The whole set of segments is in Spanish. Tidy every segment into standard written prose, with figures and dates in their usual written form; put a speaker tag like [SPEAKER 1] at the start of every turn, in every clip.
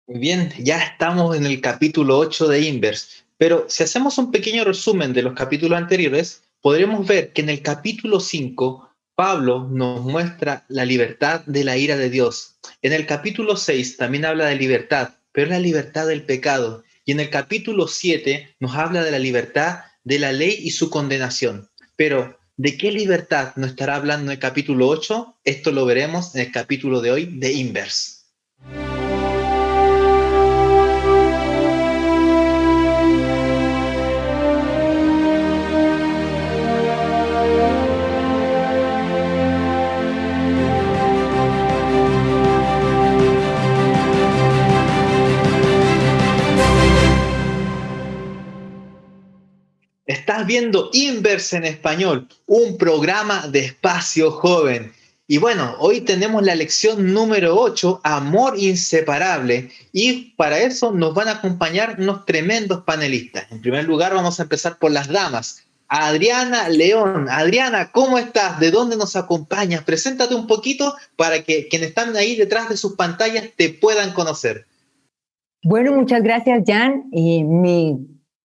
[SPEAKER 1] Muy bien, ya estamos en el capítulo 8 de Inverse, pero si hacemos un pequeño resumen de los capítulos anteriores, podremos ver que en el capítulo 5 Pablo nos muestra la libertad de la ira de Dios. En el capítulo 6 también habla de libertad, pero es la libertad del pecado. Y en el capítulo 7 nos habla de la libertad de la ley y su condenación. Pero, ¿de qué libertad nos estará hablando en el capítulo 8? Esto lo veremos en el capítulo de hoy de Inverse. Estás viendo Inverse en Español, un programa de espacio joven. Y bueno, hoy tenemos la lección número 8, Amor Inseparable. Y para eso nos van a acompañar unos tremendos panelistas. En primer lugar, vamos a empezar por las damas. Adriana León. Adriana, ¿cómo estás? ¿De dónde nos acompañas? Preséntate un poquito para que quienes están ahí detrás de sus pantallas te puedan conocer.
[SPEAKER 2] Bueno, muchas gracias, Jan.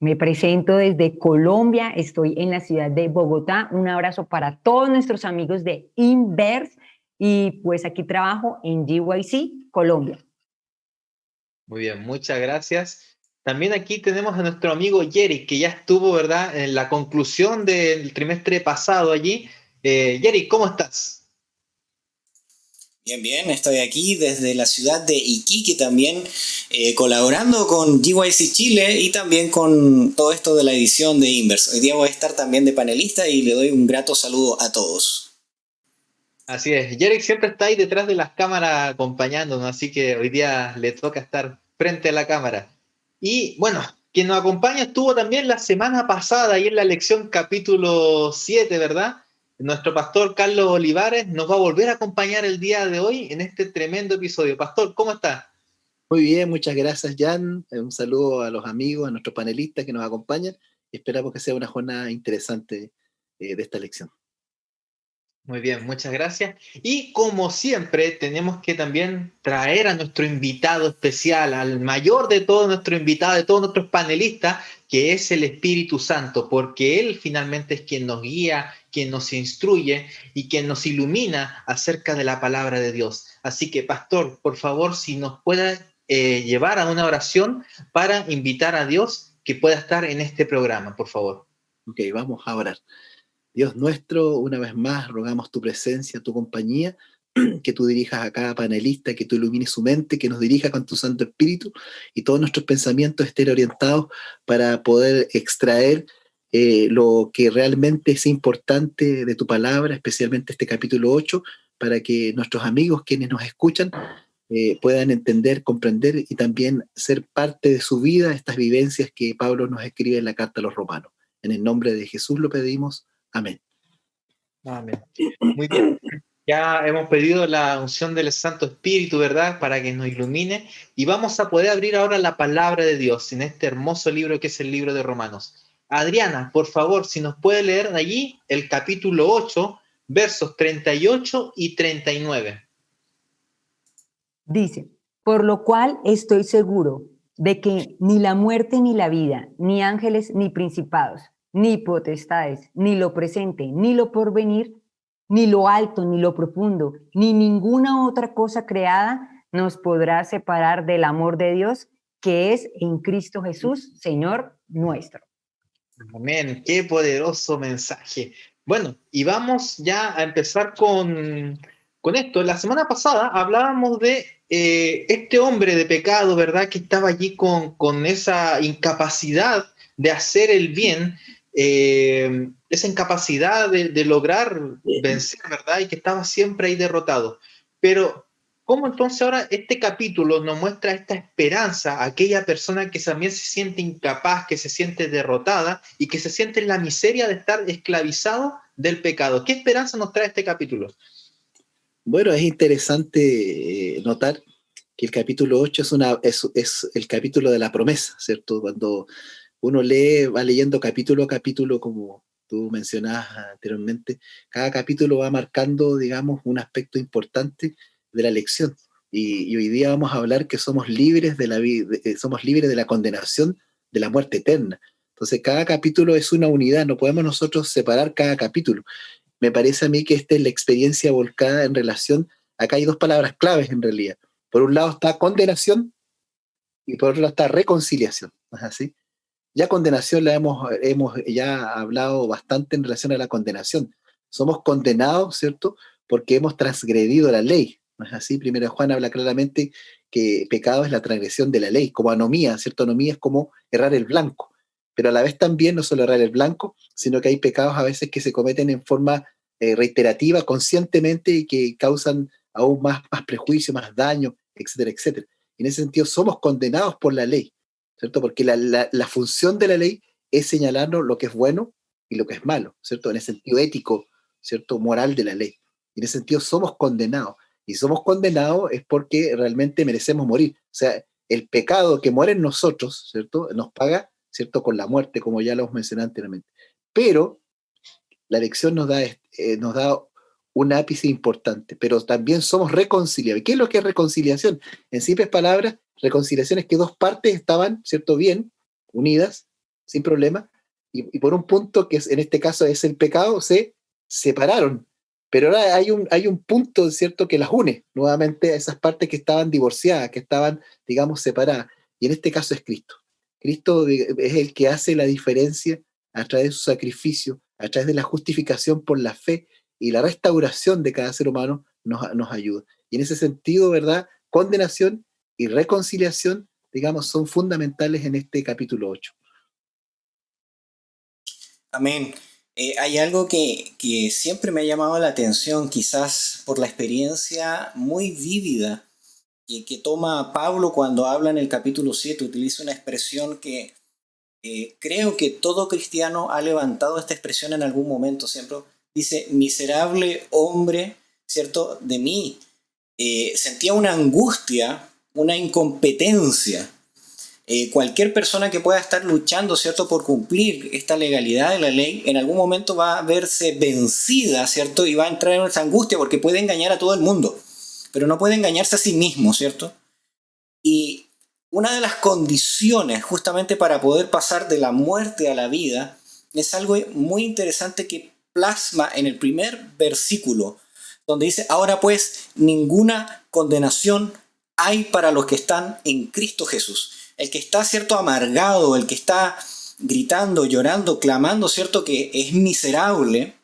[SPEAKER 2] Me presento desde Colombia, estoy en la ciudad de Bogotá. Un abrazo para todos nuestros amigos de Inverse y pues aquí trabajo en GYC Colombia.
[SPEAKER 1] Muy bien, muchas gracias. También aquí tenemos a nuestro amigo Jerry, que ya estuvo, ¿verdad?, en la conclusión del trimestre pasado allí. Jerry, ¿cómo estás?
[SPEAKER 3] Bien, bien, estoy aquí desde la ciudad de Iquique también, colaborando con GYC Chile y también con todo esto de la edición de Inverse. Hoy día voy a estar también de panelista y le doy un grato saludo a todos.
[SPEAKER 1] Así es, Jerry siempre está ahí detrás de las cámaras acompañándonos, así que hoy día le toca estar frente a la cámara. Y bueno, quien nos acompaña estuvo también la semana pasada ahí en la lección capítulo 7, ¿verdad? Nuestro pastor Carlos Olivares nos va a volver a acompañar el día de hoy en este tremendo episodio. Pastor, ¿cómo está?
[SPEAKER 4] Muy bien, muchas gracias, Jan. Un saludo a los amigos, a nuestros panelistas que nos acompañan. Esperamos que sea una jornada interesante de esta lección.
[SPEAKER 1] Muy bien, muchas gracias. Y como siempre, tenemos que también traer a nuestro invitado especial, al mayor de todos nuestros invitados, de todos nuestros panelistas, que es el Espíritu Santo, porque Él finalmente es quien nos guía, quien nos instruye y quien nos ilumina acerca de la palabra de Dios. Así que, pastor, por favor, si nos pueda llevar a una oración para invitar a Dios que pueda estar en este programa, por favor.
[SPEAKER 4] Ok, vamos a orar. Dios nuestro, una vez más rogamos tu presencia, tu compañía, que tú dirijas a cada panelista, que tú ilumines su mente, que nos dirija con tu Santo Espíritu y todos nuestros pensamientos estén orientados para poder extraer lo que realmente es importante de tu palabra, especialmente este capítulo 8, para que nuestros amigos, quienes nos escuchan, puedan entender, comprender y también ser parte de su vida estas vivencias que Pablo nos escribe en la carta a los romanos. En el nombre de Jesús lo pedimos. Amén.
[SPEAKER 1] Amén. Muy bien. Ya hemos pedido la unción del Santo Espíritu, ¿verdad? Para que nos ilumine. Y vamos a poder abrir ahora la palabra de Dios en este hermoso libro que es el libro de Romanos. Adriana, por favor, si nos puede leer de allí el capítulo 8, versos 38 y 39.
[SPEAKER 2] Dice, por lo cual estoy seguro de que ni la muerte ni la vida, ni ángeles ni principados, ni potestades, ni lo presente, ni lo porvenir, ni lo alto, ni lo profundo, ni ninguna otra cosa creada nos podrá separar del amor de Dios que es en Cristo Jesús, Señor nuestro.
[SPEAKER 1] Amén, qué poderoso mensaje. Bueno, y vamos ya a empezar con esto. La semana pasada hablábamos de este hombre de pecado, ¿verdad? Que estaba allí con esa incapacidad de hacer el bien, esa incapacidad de lograr vencer, ¿verdad? Y que estaba siempre ahí derrotado. Pero ¿cómo entonces ahora este capítulo nos muestra esta esperanza a aquella persona que también se siente incapaz, que se siente derrotada y que se siente en la miseria de estar esclavizado del pecado? ¿Qué esperanza nos trae este capítulo?
[SPEAKER 4] Bueno, es interesante notar que el capítulo 8 es el capítulo de la promesa, ¿cierto? Cuando uno lee, va leyendo capítulo a capítulo, como tú mencionabas anteriormente, cada capítulo va marcando, digamos, un aspecto importante de la lección. Y hoy día vamos a hablar que somos libres de la vida, somos libres de la condenación de la muerte eterna. Entonces, cada capítulo es una unidad, no podemos nosotros separar cada capítulo. Me parece a mí que esta es la experiencia volcada en relación, acá hay dos palabras claves en realidad. Por un lado está condenación y por otro lado está reconciliación. ¿No es así? Ya condenación la hemos ya hablado bastante en relación a la condenación. Somos condenados, ¿cierto? Porque hemos transgredido la ley. ¿No es así? Primero Juan habla claramente que pecado es la transgresión de la ley, como anomía, ¿cierto? Anomía es como errar el blanco. Pero a la vez también no solo errar el blanco, sino que hay pecados a veces que se cometen en forma reiterativa, conscientemente, y que causan aún más prejuicio, más daño, etcétera, etcétera. Y en ese sentido somos condenados por la ley, ¿cierto? Porque la función de la ley es señalarnos lo que es bueno y lo que es malo, ¿cierto? En el sentido ético, ¿cierto? Moral de la ley. Y en ese sentido somos condenados. Y somos condenados es porque realmente merecemos morir. O sea, el pecado que muere en nosotros, ¿cierto? Nos paga, ¿cierto? Con la muerte, como ya lo hemos mencionado anteriormente. Pero la elección nos da un ápice importante, pero también somos reconciliables. ¿Qué es lo que es reconciliación? En simples palabras, reconciliación es que dos partes estaban, ¿cierto? Bien, unidas, sin problema, y por un punto que en este caso es el pecado, se separaron. Pero ahora hay un punto, ¿cierto?, que las une nuevamente a esas partes que estaban divorciadas, que estaban, digamos, separadas. Y en este caso es Cristo. Cristo es el que hace la diferencia a través de su sacrificio, a través de la justificación por la fe y la restauración de cada ser humano nos ayuda. Y en ese sentido, ¿verdad? Condenación y reconciliación, digamos, son fundamentales en este capítulo 8.
[SPEAKER 3] Amén. Hay algo que siempre me ha llamado la atención, quizás por la experiencia muy vívida que toma Pablo cuando habla en el capítulo 7, utiliza una expresión que creo que todo cristiano ha levantado esta expresión en algún momento. Siempre dice, miserable hombre, ¿cierto? De mí. Sentía una angustia, una incompetencia. Cualquier persona que pueda estar luchando, ¿cierto?, por cumplir esta legalidad de la ley, en algún momento va a verse vencida, ¿cierto? Y va a entrar en esa angustia porque puede engañar a todo el mundo, pero no puede engañarse a sí mismo, ¿cierto? Y una de las condiciones justamente para poder pasar de la muerte a la vida es algo muy interesante que plasma en el primer versículo, donde dice, ahora pues ninguna condenación hay para los que están en Cristo Jesús. El que está, ¿cierto?, amargado, el que está gritando, llorando, clamando, ¿cierto?, que es miserable,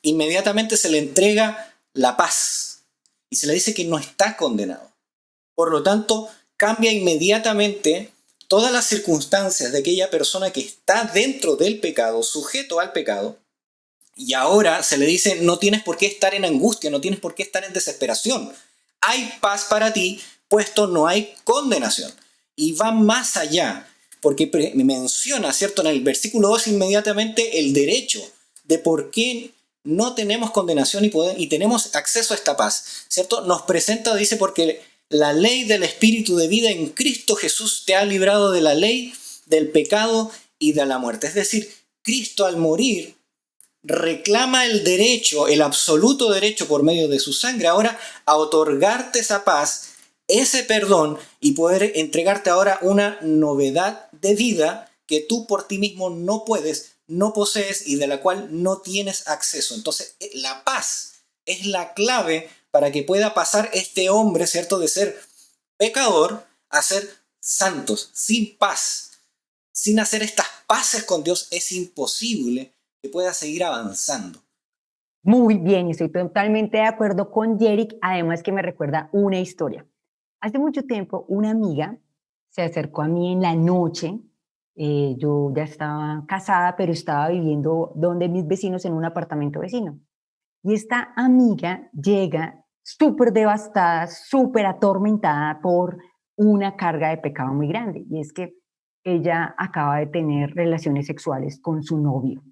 [SPEAKER 3] inmediatamente se le entrega la paz y se le dice que no está condenado. Por lo tanto, cambia inmediatamente todas las circunstancias de aquella persona que está dentro del pecado, sujeto al pecado, y ahora se le dice, no tienes por qué estar en angustia, no tienes por qué estar en desesperación. Hay paz para ti, puesto no hay condenación. Y va más allá, porque menciona, ¿cierto?, en el versículo 2 inmediatamente el derecho de por qué no tenemos condenación y tenemos acceso a esta paz, ¿cierto? Nos presenta, dice, porque la ley del Espíritu de vida en Cristo Jesús te ha librado de la ley, del pecado y de la muerte. Es decir, Cristo al morir reclama el derecho, el absoluto derecho por medio de su sangre ahora a otorgarte esa paz, ese perdón y poder entregarte ahora una novedad de vida que tú por ti mismo no puedes, no posees y de la cual no tienes acceso. Entonces, la paz es la clave para que pueda pasar este hombre, ¿cierto?, de ser pecador a ser santos. Sin paz, sin hacer estas paces con Dios, es imposible que pueda seguir avanzando.
[SPEAKER 2] Muy bien, estoy totalmente de acuerdo con Jerick, además que me recuerda una historia. Hace mucho tiempo una amiga se acercó a mí en la noche, yo ya estaba casada, pero estaba viviendo donde mis vecinos en un apartamento vecino. Y esta amiga llega súper devastada, súper atormentada por una carga de pecado muy grande. Y es que ella acaba de tener relaciones sexuales con su novio.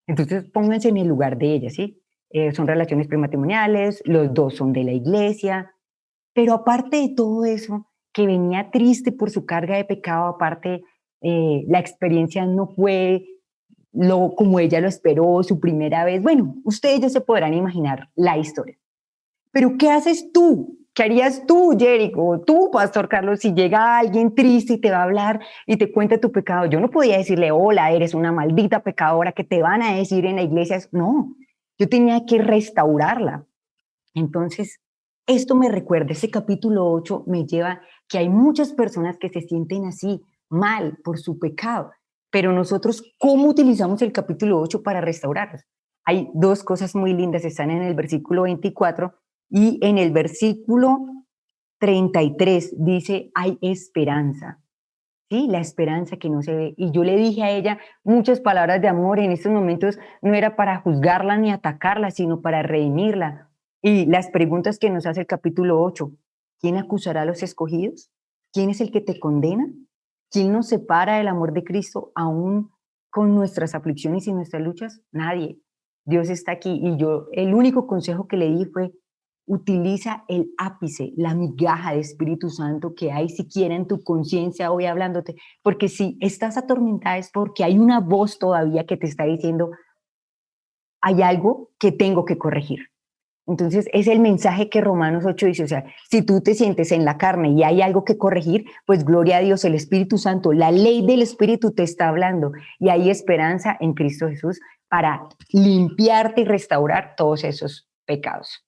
[SPEAKER 2] Entonces pónganse en el lugar de ella, ¿sí? Son relaciones prematrimoniales, los dos son de la iglesia, pero aparte de todo eso, que venía triste por su carga de pecado, aparte la experiencia no fue como ella lo esperó, su primera vez. Bueno, ustedes ya se podrán imaginar la historia. Pero ¿qué haces tú ¿Qué harías tú, Jericho, tú, Pastor Carlos, si llega alguien triste y te va a hablar y te cuenta tu pecado? Yo no podía decirle, hola, eres una maldita pecadora que te van a decir en la iglesia. No, yo tenía que restaurarla. Entonces, esto me recuerda, ese capítulo 8 me lleva que hay muchas personas que se sienten así, mal por su pecado, pero nosotros, ¿cómo utilizamos el capítulo 8 para restaurarlos? Hay dos cosas muy lindas, están en el versículo 24 y en el versículo 33 dice, hay esperanza. Sí, la esperanza que no se ve. Y yo le dije a ella muchas palabras de amor. En estos momentos no era para juzgarla ni atacarla, sino para redimirla. Y las preguntas que nos hace el capítulo 8. ¿Quién acusará a los escogidos? ¿Quién es el que te condena? ¿Quién nos separa del amor de Cristo aún con nuestras aflicciones y nuestras luchas? Nadie. Dios está aquí. Y yo, el único consejo que le di fue, utiliza el ápice, la migaja de Espíritu Santo que hay siquiera en tu conciencia hoy hablándote, porque si estás atormentada es porque hay una voz todavía que te está diciendo, hay algo que tengo que corregir. Entonces es el mensaje que Romanos 8 dice, o sea, si tú te sientes en la carne y hay algo que corregir, pues gloria a Dios, el Espíritu Santo, la ley del Espíritu te está hablando y hay esperanza en Cristo Jesús para limpiarte y restaurar todos esos pecados.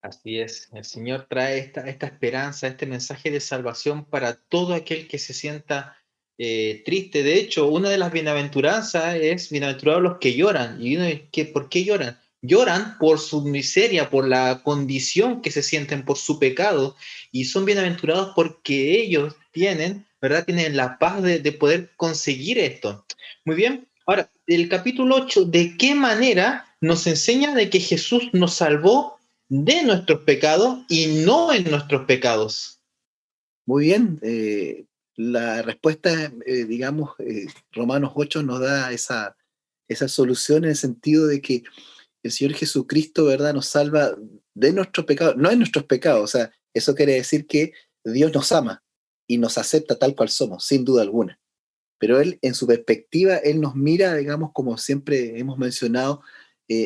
[SPEAKER 1] Así es, el Señor trae esta esperanza, este mensaje de salvación para todo aquel que se sienta triste. De hecho, una de las bienaventuranzas es bienaventurados los que lloran. ¿Y uno, por qué lloran? Lloran por su miseria, por la condición que se sienten, por su pecado, y son bienaventurados porque ellos tienen, ¿verdad? Tienen la paz de poder conseguir esto. Muy bien. Ahora, el capítulo 8, ¿de qué manera nos enseña de que Jesús nos salvó de nuestros pecados y no en nuestros pecados?
[SPEAKER 4] Muy bien, la respuesta, digamos, Romanos 8 nos da esa solución en el sentido de que el Señor Jesucristo, ¿verdad?, nos salva de nuestros pecados, no en nuestros pecados, o sea, eso quiere decir que Dios nos ama y nos acepta tal cual somos, sin duda alguna. Pero Él, en su perspectiva, Él nos mira, digamos, como siempre hemos mencionado,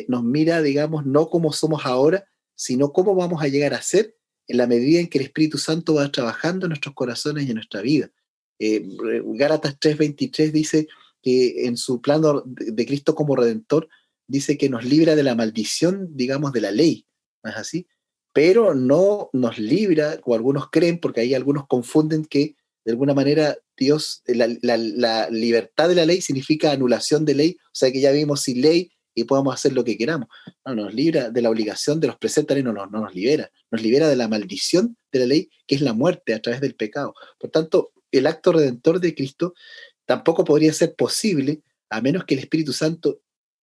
[SPEAKER 4] nos mira, digamos, no como somos ahora, sino cómo vamos a llegar a ser en la medida en que el Espíritu Santo va trabajando en nuestros corazones y en nuestra vida. Gálatas 3:23 dice que en su plano de Cristo como Redentor, dice que nos libra de la maldición, digamos, de la ley, ¿no es así? Pero no nos libra, como algunos creen, porque ahí algunos confunden que de alguna manera Dios, la libertad de la ley significa anulación de ley, o sea que ya vivimos sin ley y podemos hacer lo que queramos. No, nos libra de la obligación de los preceptos, no nos libera, nos libera de la maldición de la ley, que es la muerte a través del pecado. Por tanto, el acto redentor de Cristo tampoco podría ser posible a menos que el Espíritu Santo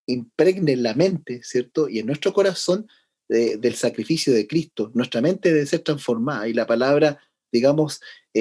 [SPEAKER 4] impregne en la mente, ¿cierto? Y en nuestro corazón del sacrificio de Cristo. Nuestra mente debe ser transformada y la palabra, digamos,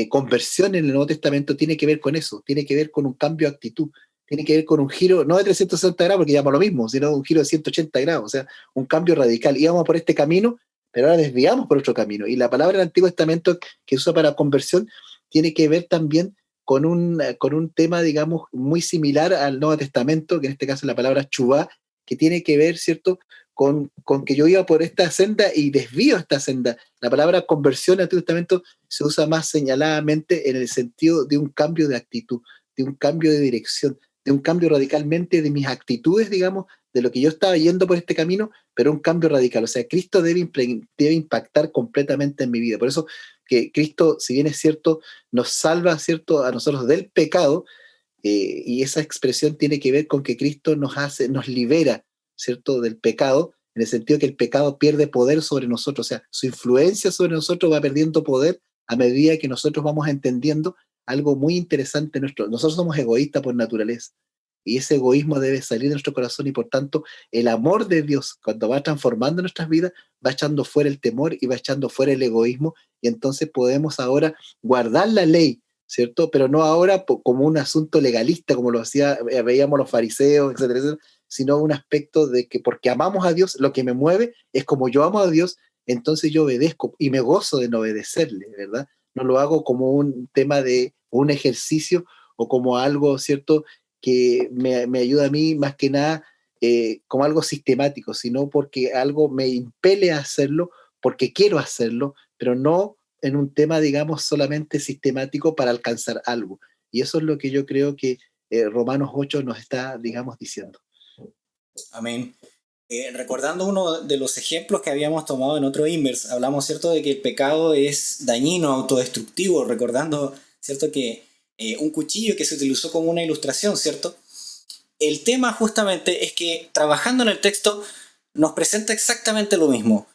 [SPEAKER 4] conversión en el Nuevo Testamento tiene que ver con eso, tiene que ver con un cambio de actitud, tiene que ver con un giro, no de 360 grados, porque llama lo mismo, sino un giro de 180 grados, o sea, un cambio radical. Íbamos por este camino, pero ahora desviamos por otro camino. Y la palabra del Antiguo Testamento que se usa para conversión tiene que ver también con un tema, digamos, muy similar al Nuevo Testamento, que en este caso es la palabra chubá, que tiene que ver, ¿cierto?, con que yo iba por esta senda y desvío esta senda. La palabra conversión en el Antiguo Testamento se usa más señaladamente en el sentido de un cambio de actitud, de un cambio de dirección, de un cambio radicalmente de mis actitudes, digamos, de lo que yo estaba yendo por este camino, pero un cambio radical. O sea, Cristo debe impactar completamente en mi vida. Por eso que Cristo, si bien es cierto, nos salva, ¿cierto?, a nosotros del pecado, y esa expresión tiene que ver con que Cristo nos libera, ¿cierto?, del pecado, en el sentido que el pecado pierde poder sobre nosotros, o sea, su influencia sobre nosotros va perdiendo poder a medida que nosotros vamos entendiendo algo muy interesante nuestro. Nosotros somos egoístas por naturaleza, y ese egoísmo debe salir de nuestro corazón, y por tanto el amor de Dios, cuando va transformando nuestras vidas, va echando fuera el temor y va echando fuera el egoísmo, y entonces podemos ahora guardar la ley, ¿cierto? Pero no ahora como un asunto legalista, como lo hacía, veíamos los fariseos, etcétera, etcétera, sino un aspecto de que porque amamos a Dios, lo que me mueve es como yo amo a Dios, entonces yo obedezco y me gozo de no obedecerle, ¿verdad? No lo hago como un tema de un ejercicio o como algo, ¿cierto?, que me ayuda a mí más que nada como algo sistemático, sino porque algo me impele a hacerlo porque quiero hacerlo, pero no en un tema, digamos, solamente sistemático para alcanzar algo. Y eso es lo que yo creo que Romanos 8 nos está, digamos, diciendo.
[SPEAKER 3] Amén. Recordando uno de los ejemplos que habíamos tomado en otro Inverse, hablamos, ¿cierto?, de que el pecado es dañino, autodestructivo, recordando, ¿cierto?, que un cuchillo que se utilizó como una ilustración, ¿cierto? El tema justamente es que trabajando en el texto nos presenta exactamente lo mismo.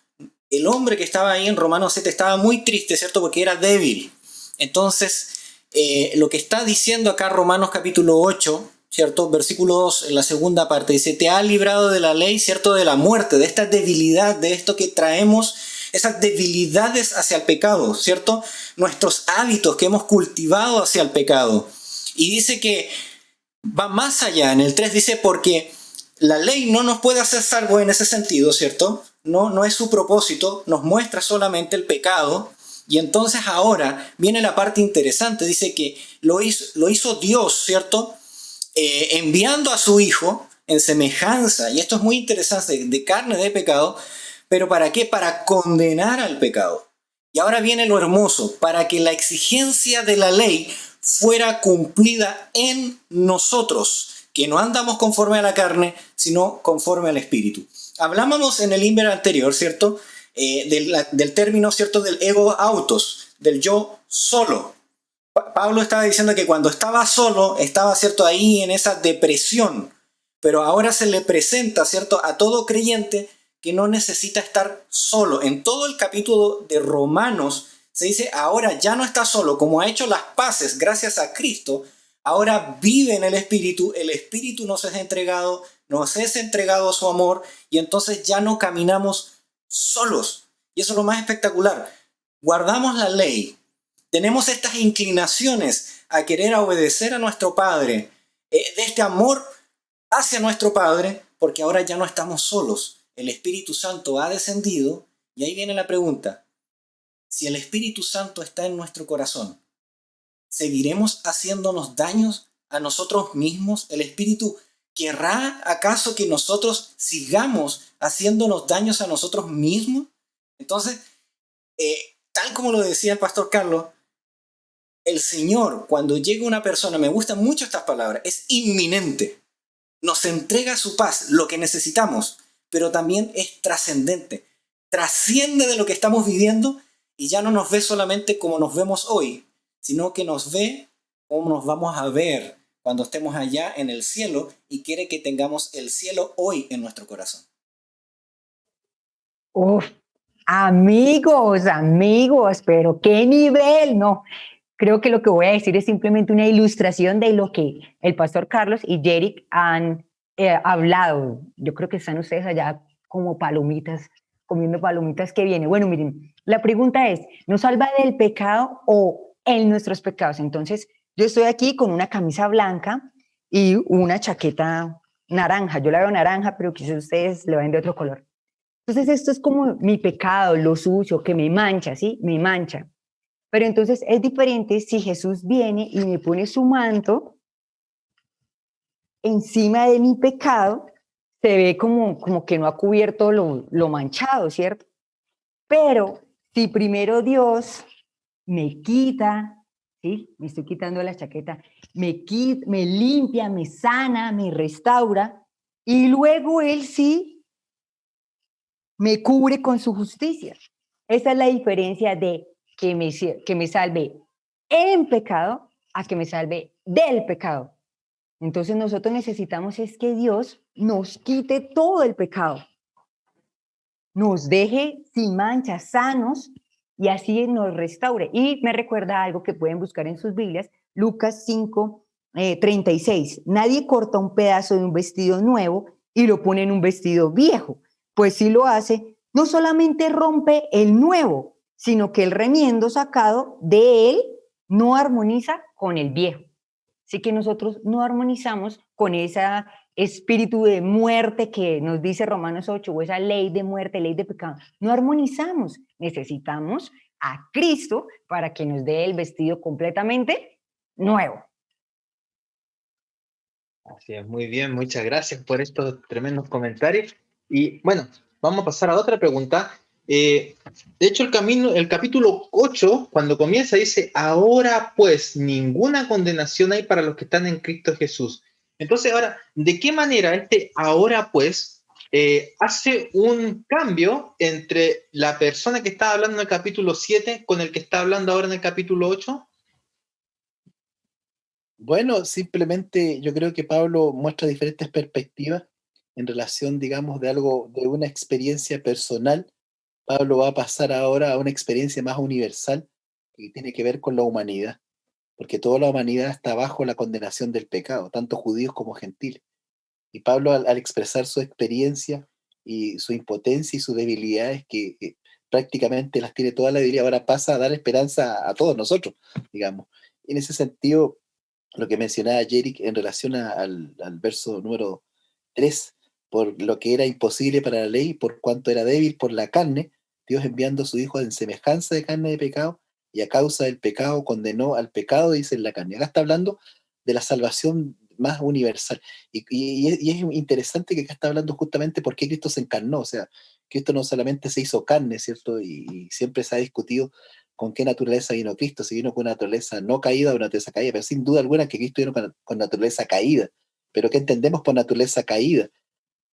[SPEAKER 3] El hombre que estaba ahí en Romanos 7 estaba muy triste, ¿cierto?, porque era débil. Entonces, lo que está diciendo acá Romanos capítulo 8, ¿cierto? Versículo 2, en la segunda parte, dice, te ha librado de la ley, ¿cierto?, de la muerte, de esta debilidad, de esto que traemos, esas debilidades hacia el pecado, ¿cierto? Nuestros hábitos que hemos cultivado hacia el pecado. Y dice que va más allá, en el 3 dice, porque la ley no nos puede hacer salvo en ese sentido, ¿cierto? No es su propósito, nos muestra solamente el pecado. Y entonces ahora viene la parte interesante, dice que lo hizo Dios, ¿cierto? Enviando a su Hijo en semejanza, y esto es muy interesante, de carne de pecado, pero ¿para qué? Para condenar al pecado. Y ahora viene lo hermoso, para que la exigencia de la ley fuera cumplida en nosotros, que no andamos conforme a la carne, sino conforme al Espíritu. Hablábamos en el Inver anterior, ¿cierto? Del término, ¿cierto?, del ego autos, del yo solo. Pablo estaba diciendo que cuando estaba solo, estaba, ¿cierto?, ahí en esa depresión, pero ahora se le presenta, ¿cierto?, a todo creyente que no necesita estar solo. En todo el capítulo de Romanos se dice, ahora ya no está solo, como ha hecho las paces gracias a Cristo, ahora vive en el Espíritu nos es entregado su amor, y entonces ya no caminamos solos. Y eso es lo más espectacular. Guardamos la ley, tenemos estas inclinaciones a querer obedecer a nuestro Padre, de este amor hacia nuestro Padre, porque ahora ya no estamos solos. El Espíritu Santo ha descendido, y ahí viene la pregunta. Si el Espíritu Santo está en nuestro corazón, ¿seguiremos haciéndonos daños a nosotros mismos? ¿El Espíritu querrá acaso que nosotros sigamos haciéndonos daños a nosotros mismos? Entonces, tal como lo decía el pastor Carlos, el Señor, cuando llega una persona, me gustan mucho estas palabras, es inminente. Nos entrega su paz, lo que necesitamos, pero también es trascendente. Trasciende de lo que estamos viviendo y ya no nos ve solamente como nos vemos hoy, sino que nos ve como nos vamos a ver cuando estemos allá en el cielo, y quiere que tengamos el cielo hoy en nuestro corazón.
[SPEAKER 2] Uf, amigos, pero qué nivel, no. Creo que lo que voy a decir es simplemente una ilustración de lo que el pastor Carlos y Jerick han hablado. Yo creo que están ustedes allá como palomitas, comiendo palomitas que viene. Bueno, miren, la pregunta es, ¿nos salva del pecado o en nuestros pecados? Entonces, yo estoy aquí con una camisa blanca y una chaqueta naranja. Yo la veo naranja, pero quizás ustedes la ven de otro color. Entonces, esto es como mi pecado, lo sucio, que me mancha, ¿sí? Me mancha. Pero entonces es diferente si Jesús viene y me pone su manto encima de mi pecado, se ve como que no ha cubierto lo manchado, ¿cierto? Pero si primero Dios me quita, ¿sí? Me estoy quitando la chaqueta, me limpia, me sana, me restaura, y luego Él sí me cubre con su justicia. Esa es la diferencia de que me salve en pecado a que me salve del pecado. Entonces nosotros necesitamos es que Dios nos quite todo el pecado, nos deje sin manchas, sanos, y así nos restaure. Y me recuerda algo que pueden buscar en sus Biblias, Lucas 5, 36. Nadie corta un pedazo de un vestido nuevo y lo pone en un vestido viejo, pues si lo hace, no solamente rompe el nuevo, sino que el remiendo sacado de él no armoniza con el viejo. Así que nosotros no armonizamos con ese espíritu de muerte que nos dice Romanos 8, o esa ley de muerte, ley de pecado. No armonizamos. Necesitamos a Cristo para que nos dé el vestido completamente nuevo.
[SPEAKER 1] Así es, muy bien, muchas gracias por estos tremendos comentarios. Y bueno, vamos a pasar a otra pregunta. De hecho, el capítulo 8, cuando comienza, dice, ahora pues ninguna condenación hay para los que están en Cristo Jesús. Entonces, ahora, ¿de qué manera este ahora pues hace un cambio entre la persona que está hablando en el capítulo 7 con el que está hablando ahora en el capítulo 8?
[SPEAKER 4] Bueno, simplemente yo creo que Pablo muestra diferentes perspectivas en relación, digamos, de una experiencia personal. Pablo va a pasar ahora a una experiencia más universal que tiene que ver con la humanidad, porque toda la humanidad está bajo la condenación del pecado, tanto judíos como gentiles. Y Pablo, al expresar su experiencia y su impotencia y sus debilidades, que prácticamente las tiene toda la Biblia, ahora pasa a dar esperanza a todos nosotros, digamos. En ese sentido, lo que mencionaba Jerick en relación al verso número 3, por lo que era imposible para la ley, por cuanto era débil por la carne, Dios enviando a su Hijo en semejanza de carne de pecado, y a causa del pecado condenó al pecado, dice en la carne. Acá está hablando de la salvación más universal. Y es interesante que acá está hablando justamente por qué Cristo se encarnó. O sea, Cristo no solamente se hizo carne, ¿cierto? Y siempre se ha discutido con qué naturaleza vino Cristo, si vino con una naturaleza no caída o una naturaleza caída, pero sin duda alguna que Cristo vino con naturaleza caída. Pero ¿qué entendemos por naturaleza caída?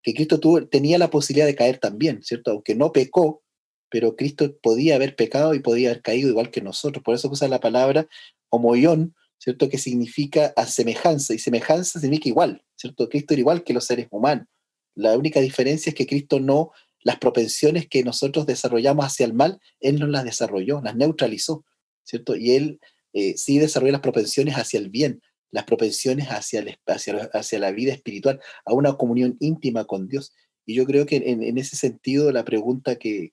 [SPEAKER 4] Que Cristo tenía la posibilidad de caer también, ¿cierto? Aunque no pecó, pero Cristo podía haber pecado y podía haber caído igual que nosotros. Por eso usa la palabra homoión, ¿cierto? Que significa a semejanza, y semejanza significa igual, ¿cierto? Cristo era igual que los seres humanos. La única diferencia es que Cristo no, las propensiones que nosotros desarrollamos hacia el mal, Él no las desarrolló, las neutralizó, ¿cierto? Y Él sí desarrolló las propensiones hacia el bien, las propensiones hacia la vida espiritual, a una comunión íntima con Dios. Y yo creo que en ese sentido la pregunta que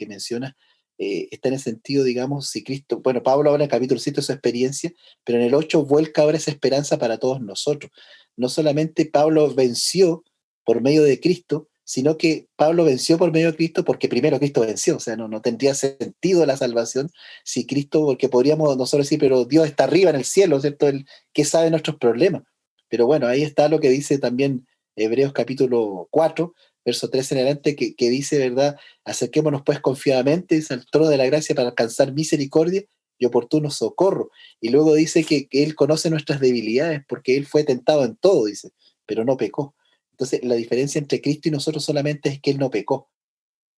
[SPEAKER 4] mencionas está en el sentido, digamos, si Cristo, bueno, Pablo habla en el capítulo 7 de su experiencia, pero en el 8 vuelca ahora esa esperanza para todos nosotros. No solamente Pablo venció por medio de Cristo, sino que Pablo venció por medio de Cristo porque primero Cristo venció, o sea, no tendría sentido la salvación si Cristo, porque podríamos nosotros decir, pero Dios está arriba en el cielo, ¿cierto? Él que sabe nuestros problemas. Pero bueno, ahí está lo que dice también Hebreos capítulo 4, verso 13 en adelante, que dice, ¿verdad? Acerquémonos pues confiadamente al trono de la gracia para alcanzar misericordia y oportuno socorro. Y luego dice que Él conoce nuestras debilidades porque Él fue tentado en todo, dice, pero no pecó. Entonces, la diferencia entre Cristo y nosotros solamente es que Él no pecó,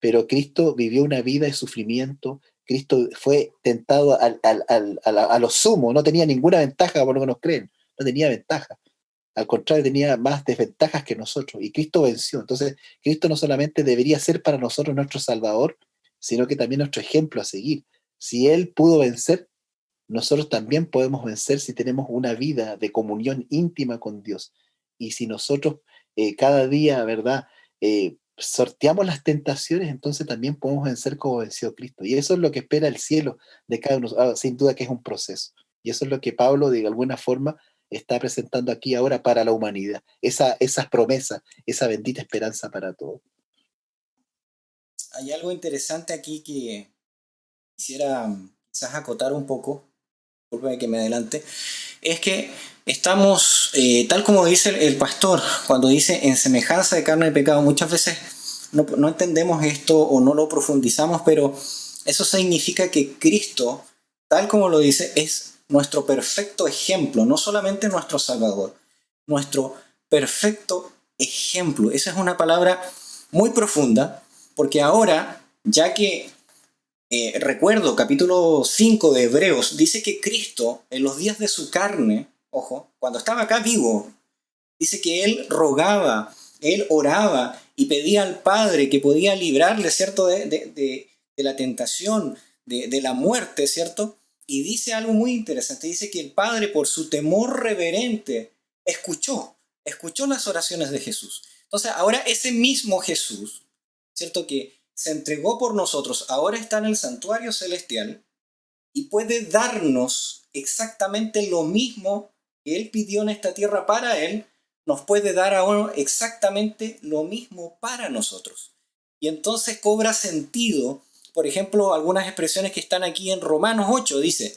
[SPEAKER 4] pero Cristo vivió una vida de sufrimiento. Cristo fue tentado a lo sumo, no tenía ninguna ventaja por lo que nos creen, no tenía ventaja. Al contrario, tenía más desventajas que nosotros y Cristo venció. Entonces, Cristo no solamente debería ser para nosotros nuestro Salvador, sino que también nuestro ejemplo a seguir. Si Él pudo vencer, nosotros también podemos vencer si tenemos una vida de comunión íntima con Dios. Y si nosotros cada día, ¿verdad? Sorteamos las tentaciones, entonces también podemos vencer como venció Cristo. Y eso es lo que espera el cielo de cada uno. Sin duda que es un proceso. Y eso es lo que Pablo, de alguna forma, está presentando aquí ahora para la humanidad. Esas promesas, esa bendita esperanza para todos.
[SPEAKER 3] Hay algo interesante aquí que quisiera quizás acotar un poco, disculpe que me adelante, es que estamos, tal como dice el pastor, cuando dice en semejanza de carne de pecado, muchas veces no entendemos esto o no lo profundizamos, pero eso significa que Cristo, tal como lo dice, es nuestro perfecto ejemplo, no solamente nuestro Salvador, nuestro perfecto ejemplo. Esa es una palabra muy profunda, porque ahora, ya que recuerdo, capítulo 5 de Hebreos, dice que Cristo, en los días de su carne, ojo, cuando estaba acá vivo, dice que Él rogaba, Él oraba y pedía al Padre que podía librarle, ¿cierto?, de la tentación, de la muerte, ¿cierto? Y dice algo muy interesante, dice que el Padre, por su temor reverente, escuchó las oraciones de Jesús. Entonces, ahora ese mismo Jesús, ¿cierto?, que se entregó por nosotros, ahora está en el santuario celestial y puede darnos exactamente lo mismo que Él pidió en esta tierra para Él, nos puede dar ahora exactamente lo mismo para nosotros. Y entonces cobra sentido, por ejemplo, algunas expresiones que están aquí en Romanos 8, dice,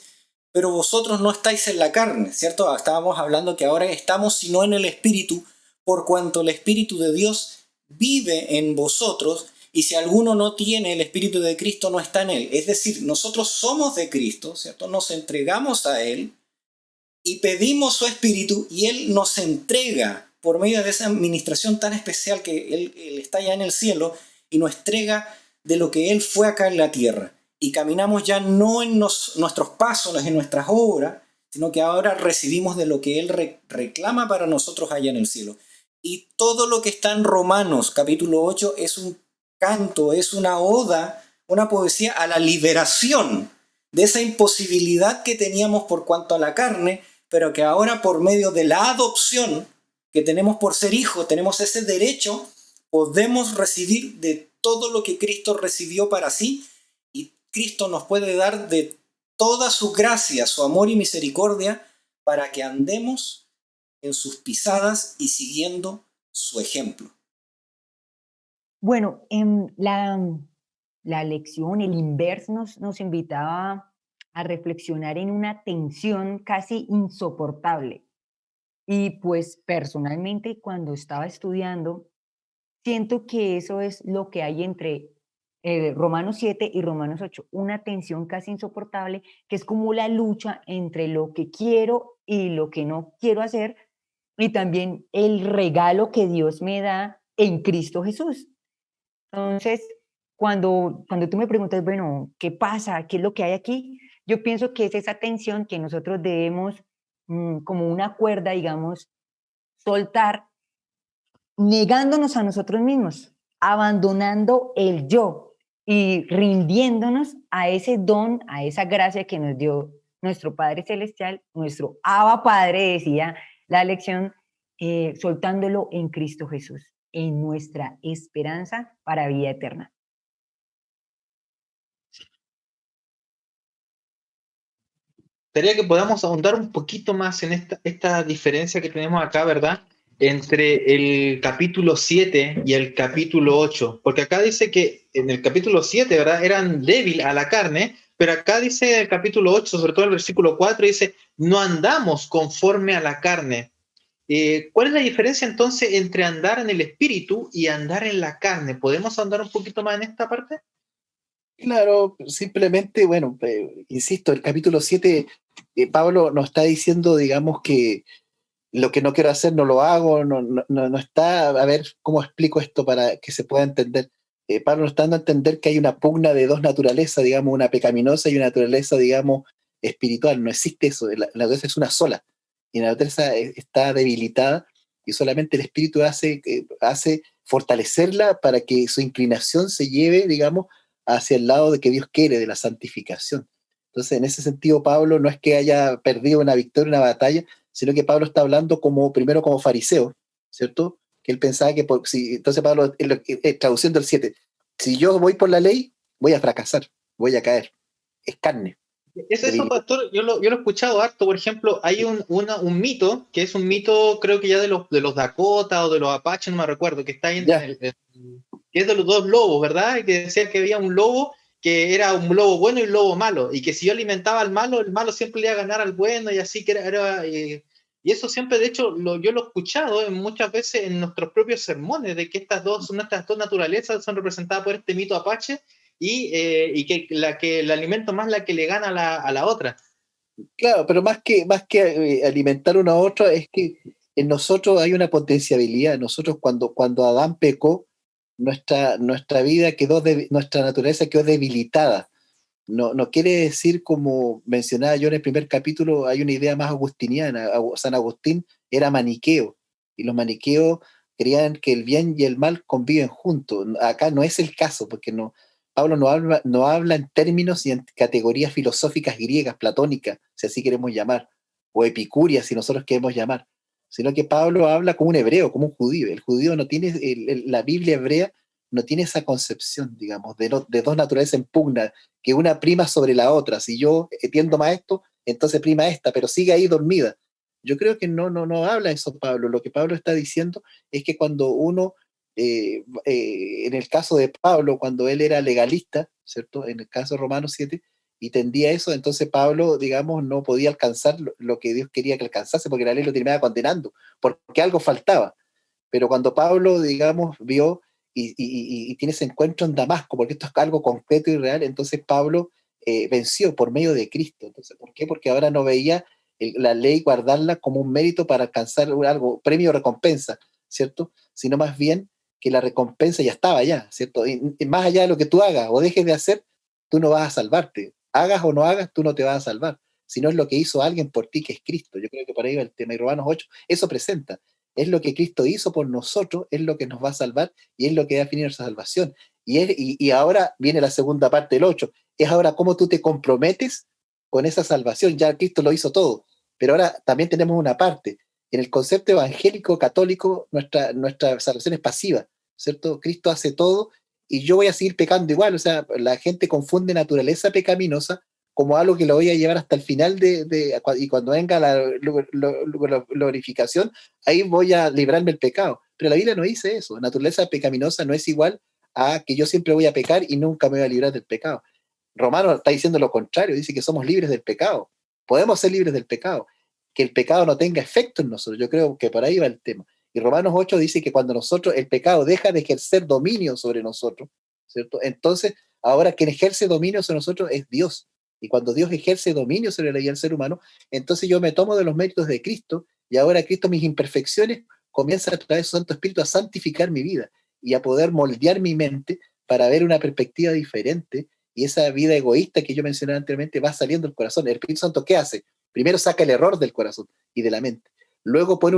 [SPEAKER 3] pero vosotros no estáis en la carne, ¿cierto? Estábamos hablando que ahora estamos sino en el Espíritu, por cuanto el Espíritu de Dios vive en vosotros. y si alguno no tiene el Espíritu de Cristo, no está en él. Es decir, nosotros somos de Cristo, ¿cierto? Nos entregamos a Él y pedimos su Espíritu y Él nos entrega por medio de esa administración tan especial que Él está ya en el cielo y nos entrega de lo que Él fue acá en la tierra. Y caminamos ya no en nuestros pasos, en nuestras obras, sino que ahora recibimos de lo que Él reclama para nosotros allá en el cielo. Y todo lo que está en Romanos capítulo 8 es un canto, es una oda, una poesía a la liberación de esa imposibilidad que teníamos por cuanto a la carne, pero que ahora por medio de la adopción que tenemos por ser hijos, tenemos ese derecho, podemos recibir de todo lo que Cristo recibió para sí, y Cristo nos puede dar de toda su gracia, su amor y misericordia para que andemos en sus pisadas y siguiendo su ejemplo.
[SPEAKER 2] Bueno, la lección, el inverso nos invitaba a reflexionar en una tensión casi insoportable. Y pues personalmente cuando estaba estudiando, siento que eso es lo que hay entre Romanos 7 y Romanos 8, una tensión casi insoportable, que es como la lucha entre lo que quiero y lo que no quiero hacer, y también el regalo que Dios me da en Cristo Jesús. Entonces, cuando tú me preguntas, bueno, ¿qué pasa? ¿Qué es lo que hay aquí? Yo pienso que es esa tensión que nosotros debemos, como una cuerda, digamos, soltar, negándonos a nosotros mismos, abandonando el yo y rindiéndonos a ese don, a esa gracia que nos dio nuestro Padre Celestial, nuestro Abba Padre, decía la lección, soltándolo en Cristo Jesús, en nuestra esperanza para vida eterna.
[SPEAKER 1] Quería que podamos ahondar un poquito más en esta diferencia que tenemos acá, ¿verdad? Entre el capítulo 7 y el capítulo 8. Porque acá dice que en el capítulo 7, ¿verdad? Eran débil a la carne, pero acá dice el capítulo 8, sobre todo el versículo 4, dice, no andamos conforme a la carne. ¿Cuál es la diferencia entonces entre andar en el espíritu y andar en la carne? ¿Podemos ahondar un poquito más en esta parte?
[SPEAKER 4] Claro, simplemente, bueno, insisto, el capítulo 7, Pablo nos está diciendo, digamos, que lo que no quiero hacer no lo hago, no está, a ver, ¿cómo explico esto para que se pueda entender? Pablo nos está dando a entender que hay una pugna de dos naturalezas, digamos, una pecaminosa y una naturaleza, digamos, espiritual. No existe eso, la naturaleza es una sola, y la naturaleza está debilitada, y solamente el espíritu hace fortalecerla para que su inclinación se lleve, digamos, hacia el lado de que Dios quiere, de la santificación. Entonces, en ese sentido, Pablo no es que haya perdido una victoria, una batalla, sino que Pablo está hablando primero como fariseo, ¿cierto? Que él pensaba que, entonces Pablo, traduciendo el 7, si yo voy por la ley, voy a fracasar, voy a caer, es carne.
[SPEAKER 1] Es eso, pastor, yo lo he escuchado harto. Por ejemplo, hay un mito, que es un mito, creo que ya de los Dakota o de los Apaches, no me recuerdo, que está ahí que es de los dos lobos, ¿verdad? Y que decía que había un lobo que era un lobo bueno y un lobo malo, y que si yo alimentaba al malo, el malo siempre le iba a ganar al bueno, y así que y eso siempre, de hecho, yo lo he escuchado muchas veces en nuestros propios sermones, de que estas dos naturalezas son representadas por este mito apache, y que el alimento más la que le gana a la otra.
[SPEAKER 4] Claro, pero más que alimentar uno a otro, es que en nosotros hay una potenciabilidad. Nosotros cuando Adán pecó, nuestra vida nuestra naturaleza quedó debilitada. No quiere decir, como mencionaba yo en el primer capítulo, hay una idea más agustiniana. San Agustín era maniqueo, y los maniqueos creían que el bien y el mal conviven juntos. Acá no es el caso, porque Pablo no habla en términos y en categorías filosóficas griegas, platónicas, si así queremos llamar, o epicúreas, si nosotros queremos llamar, sino que Pablo habla como un hebreo, como un judío. El judío no tiene, la Biblia hebrea no tiene esa concepción, digamos, de dos naturalezas en pugna, que una prima sobre la otra. Si yo tiendo más esto, entonces prima esta, pero sigue ahí dormida. Yo creo que no habla eso Pablo. Lo que Pablo está diciendo es que cuando uno, en el caso de Pablo, cuando él era legalista, ¿cierto? En el caso de Romanos 7, y tendía eso, entonces Pablo, digamos, no podía alcanzar lo que Dios quería que alcanzase, porque la ley lo terminaba condenando, porque algo faltaba. Pero cuando Pablo, digamos, vio y tiene ese encuentro en Damasco, porque esto es algo concreto y real. Entonces Pablo venció por medio de Cristo. Entonces, ¿por qué? Porque ahora no veía la ley guardarla como un mérito para alcanzar algo, premio o recompensa, ¿cierto? Sino más bien que la recompensa ya estaba allá, ¿cierto? Y más allá de lo que tú hagas o dejes de hacer, tú no vas a salvarte. Hagas o no hagas, tú no te vas a salvar. Sino es lo que hizo alguien por ti, que es Cristo. Yo creo que por ahí va el tema. Y Romanos 8, eso presenta. Es lo que Cristo hizo por nosotros, es lo que nos va a salvar y es lo que va a definir nuestra salvación. Y ahora viene la segunda parte del 8. Es ahora cómo tú te comprometes con esa salvación. Ya Cristo lo hizo todo. Pero ahora también tenemos una parte. En el concepto evangélico católico, nuestra salvación es pasiva, ¿cierto? Cristo hace todo y yo voy a seguir pecando igual. O sea, la gente confunde naturaleza pecaminosa como algo que lo voy a llevar hasta el final y cuando venga la glorificación, ahí voy a librarme el pecado. Pero la Biblia no dice eso. Naturaleza pecaminosa no es igual a que yo siempre voy a pecar y nunca me voy a librar del pecado. Romano está diciendo lo contrario, dice que somos libres del pecado. Podemos ser libres del pecado. Que el pecado no tenga efecto en nosotros. Yo creo que por ahí va el tema. Y Romanos 8 dice que cuando el pecado deja de ejercer dominio sobre nosotros, ¿cierto? Entonces, ahora quien ejerce dominio sobre nosotros es Dios. Y cuando Dios ejerce dominio sobre la vida del ser humano, entonces yo me tomo de los méritos de Cristo y ahora Cristo, mis imperfecciones, comienza a través de su Santo Espíritu a santificar mi vida y a poder moldear mi mente para ver una perspectiva diferente, y esa vida egoísta que yo mencioné anteriormente va saliendo del corazón. El Espíritu Santo, ¿qué hace? Primero saca el error del corazón y de la mente. Luego pone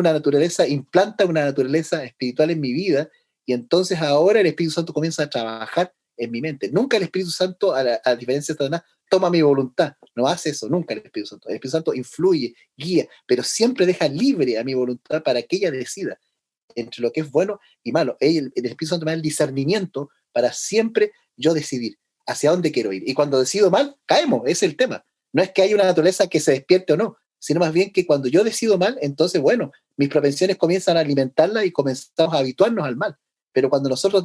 [SPEAKER 4] implanta una naturaleza espiritual en mi vida, y entonces ahora el Espíritu Santo comienza a trabajar en mi mente. Nunca el Espíritu Santo, a diferencia de Satanás, toma mi voluntad. No hace eso, nunca el Espíritu Santo. El Espíritu Santo influye, guía, pero siempre deja libre a mi voluntad para que ella decida entre lo que es bueno y malo. El Espíritu Santo me da el discernimiento para siempre yo decidir hacia dónde quiero ir. Y cuando decido mal, caemos, ese es el tema. No es que haya una naturaleza que se despierte o no, sino más bien que cuando yo decido mal, entonces, bueno, mis propensiones comienzan a alimentarla y comenzamos a habituarnos al mal. Pero cuando nosotros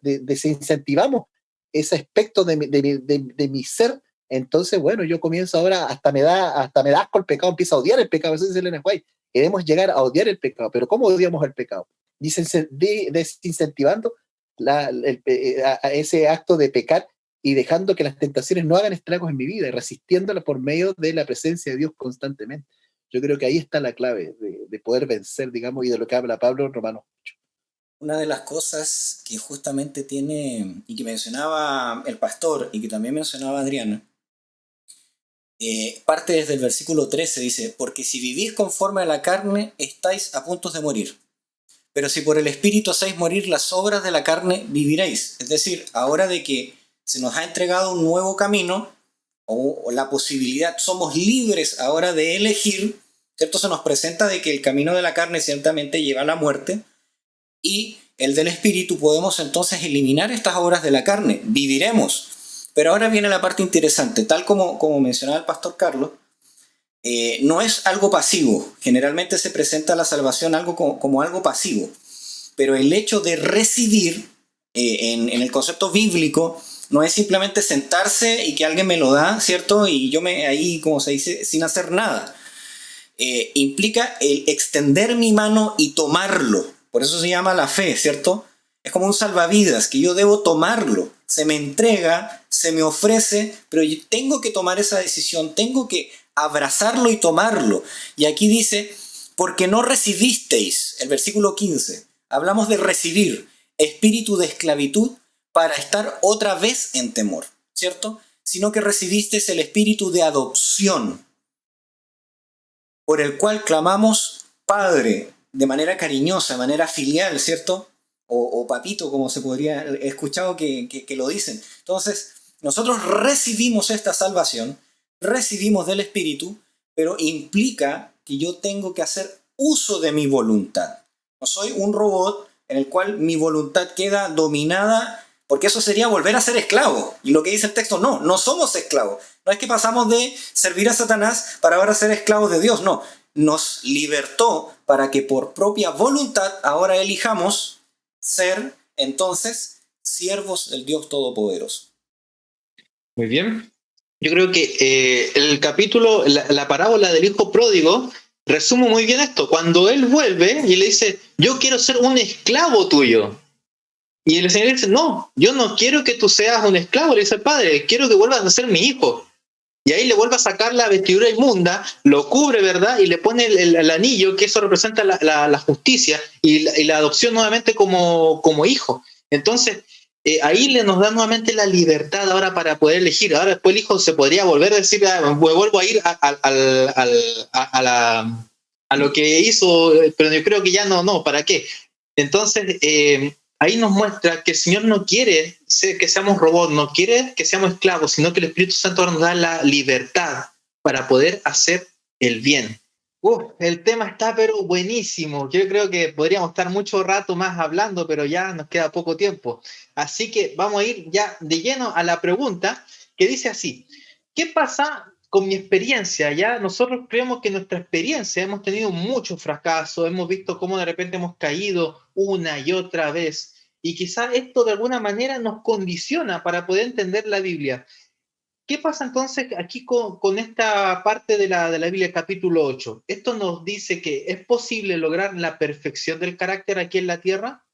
[SPEAKER 4] desincentivamos ese aspecto de mi ser, entonces, bueno, yo comienzo ahora, hasta me da asco el pecado, empiezo a odiar el pecado. Eso dice Elena White. Queremos llegar a odiar el pecado, pero ¿cómo odiamos el pecado? Desincentivando a ese acto de pecar y dejando que las tentaciones no hagan estragos en mi vida y resistiéndola por medio de la presencia de Dios constantemente. Yo creo que ahí está la clave de poder vencer, digamos, y de lo que habla Pablo en Romanos 8.
[SPEAKER 3] Una de las cosas que justamente tiene, y que mencionaba el pastor, y que también mencionaba Adriana, parte desde el versículo 13, dice: porque si vivís conforme a la carne, estáis a punto de morir. Pero si por el Espíritu hacéis morir las obras de la carne, viviréis. Es decir, ahora de que se nos ha entregado un nuevo camino, o la posibilidad, somos libres ahora de elegir, ¿cierto? Se nos presenta de que el camino de la carne ciertamente lleva a la muerte, y el del Espíritu podemos entonces eliminar estas obras de la carne, viviremos. Pero ahora viene la parte interesante, tal como mencionaba el pastor Carlos, no es algo pasivo. Generalmente se presenta la salvación como algo pasivo, pero el hecho de recibir en el concepto bíblico no es simplemente sentarse y que alguien me lo da, ¿cierto? Y yo ahí, como se dice, sin hacer nada. Implica el extender mi mano y tomarlo. Por eso se llama la fe, ¿cierto? Es como un salvavidas, que yo debo tomarlo. Se me entrega, se me ofrece, pero yo tengo que tomar esa decisión, tengo que abrazarlo y tomarlo. Y aquí dice: porque no recibisteis, el versículo 15, hablamos de recibir, espíritu de esclavitud para estar otra vez en temor, ¿cierto? Sino que recibisteis el espíritu de adopción, por el cual clamamos Padre, de manera cariñosa, de manera filial, ¿cierto? O papito, como se podría, he escuchado que lo dicen. Entonces, nosotros recibimos esta salvación, recibimos del Espíritu, pero implica que yo tengo que hacer uso de mi voluntad. No soy un robot en el cual mi voluntad queda dominada, porque eso sería volver a ser esclavo. Y lo que dice el texto, no somos esclavos. No es que pasamos de servir a Satanás para ahora ser esclavos de Dios, no. Nos libertó para que por propia voluntad ahora elijamos ser entonces siervos del Dios Todopoderoso.
[SPEAKER 1] Muy bien. Yo creo que el capítulo, la parábola del hijo pródigo, resume muy bien esto. Cuando él vuelve y le dice: yo quiero ser un esclavo tuyo. Y el Señor dice, no, yo no quiero que tú seas un esclavo, le dice el padre, quiero que vuelvas a ser mi hijo. Y ahí le vuelve a sacar la vestidura inmunda, lo cubre, ¿verdad? Y le pone el anillo, que eso representa la justicia y la adopción nuevamente como hijo. Entonces, ahí nos da nuevamente la libertad ahora para poder elegir. Ahora después el hijo se podría volver a decir, vuelvo a ir a lo que hizo, pero yo creo que ya no, ¿para qué? Entonces, ahí nos muestra que el Señor no quiere que seamos robots, no quiere que seamos esclavos, sino que el Espíritu Santo nos da la libertad para poder hacer el bien. El tema está pero buenísimo. Yo creo que podríamos estar mucho rato más hablando, pero ya nos queda poco tiempo. Así que vamos a ir ya de lleno a la pregunta que dice así: ¿qué pasa con mi experiencia? Ya nosotros creemos que nuestra experiencia hemos tenido muchos fracasos, hemos visto cómo de repente hemos caído una y otra vez, y quizás esto de alguna manera nos condiciona para poder entender la Biblia. ¿Qué pasa entonces aquí con esta parte de la Biblia, capítulo 8? ¿Esto nos dice que es posible lograr la perfección del carácter aquí en la tierra?